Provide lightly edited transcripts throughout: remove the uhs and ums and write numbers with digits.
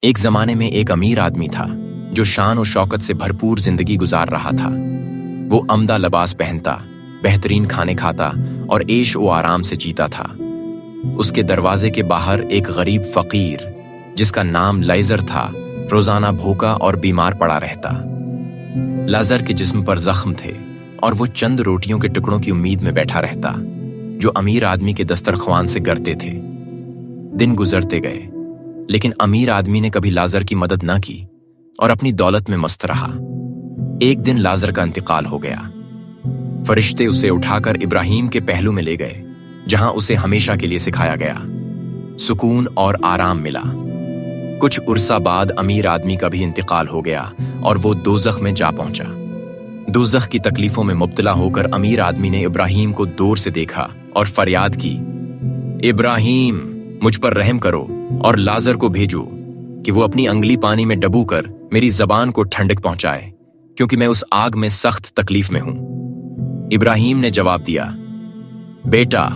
ایک زمانے میں ایک امیر آدمی تھا جو شان و شوکت سے بھرپور زندگی گزار رہا تھا۔ وہ عمدہ لباس پہنتا، بہترین کھانے کھاتا اور عیش و آرام سے جیتا تھا۔ اس کے دروازے کے باہر ایک غریب فقیر جس کا نام لیزر تھا روزانہ بھوکا اور بیمار پڑا رہتا۔ لیزر کے جسم پر زخم تھے اور وہ چند روٹیوں کے ٹکڑوں کی امید میں بیٹھا رہتا جو امیر آدمی کے دسترخوان سے گرتے تھے۔ دن گزرتے گئے لیکن امیر آدمی نے کبھی لیزر کی مدد نہ کی اور اپنی دولت میں مست رہا۔ ایک دن لیزر کا انتقال ہو گیا۔ فرشتے اسے اٹھا کر ابراہیم کے پہلو میں لے گئے جہاں اسے ہمیشہ کے لیے سکھایا گیا۔ سکون اور آرام ملا۔ کچھ عرصہ بعد امیر آدمی کا بھی انتقال ہو گیا اور وہ دوزخ میں جا پہنچا۔ دوزخ کی تکلیفوں میں مبتلا ہو کر امیر آدمی نے ابراہیم کو دور سے دیکھا اور فریاد کی، ابراہیم مجھ پر رحم کرو اور لیزر کو بھیجو کہ وہ اپنی انگلی پانی میں ڈبو کر میری زبان کو ٹھنڈک پہنچائے، کیونکہ میں اس آگ میں سخت تکلیف میں ہوں۔ ابراہیم نے جواب دیا، بیٹا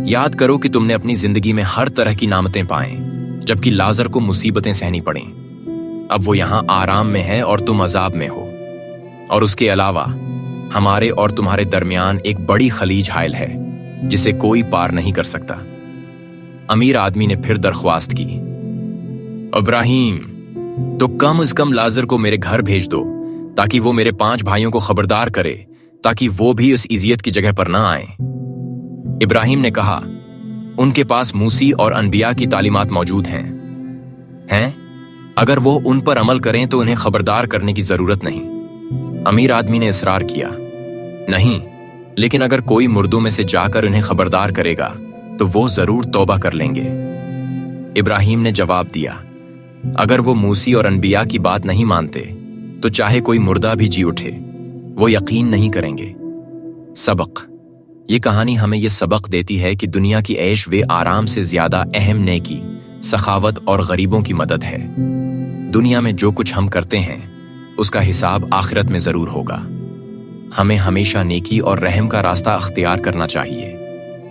یاد کرو کہ تم نے اپنی زندگی میں ہر طرح کی نعمتیں پائیں جبکہ لیزر کو مصیبتیں سہنی پڑیں۔ اب وہ یہاں آرام میں ہے اور تم عذاب میں ہو، اور اس کے علاوہ ہمارے اور تمہارے درمیان ایک بڑی خلیج حائل ہے جسے کوئی پار نہیں کر سکتا۔ امیر آدمی نے پھر درخواست کی، ابراہیم تو کم از کم لیزر کو میرے گھر بھیج دو تاکہ وہ میرے 5 بھائیوں کو خبردار کرے تاکہ وہ بھی اس اذیت کی جگہ پر نہ آئیں۔ ابراہیم نے کہا، ان کے پاس موسی اور انبیاء کی تعلیمات موجود ہیں؟ اگر وہ ان پر عمل کریں تو انہیں خبردار کرنے کی ضرورت نہیں۔ امیر آدمی نے اصرار کیا، نہیں، لیکن اگر کوئی مردوں میں سے جا کر انہیں خبردار کرے گا تو وہ ضرور توبہ کر لیں گے۔ ابراہیم نے جواب دیا، اگر وہ موسی اور انبیاء کی بات نہیں مانتے تو چاہے کوئی مردہ بھی جی اٹھے وہ یقین نہیں کریں گے۔ سبق: یہ کہانی ہمیں یہ سبق دیتی ہے کہ دنیا کی عیش و آرام سے زیادہ اہم نیکی، سخاوت اور غریبوں کی مدد ہے۔ دنیا میں جو کچھ ہم کرتے ہیں اس کا حساب آخرت میں ضرور ہوگا۔ ہمیں ہمیشہ نیکی اور رحم کا راستہ اختیار کرنا چاہیے۔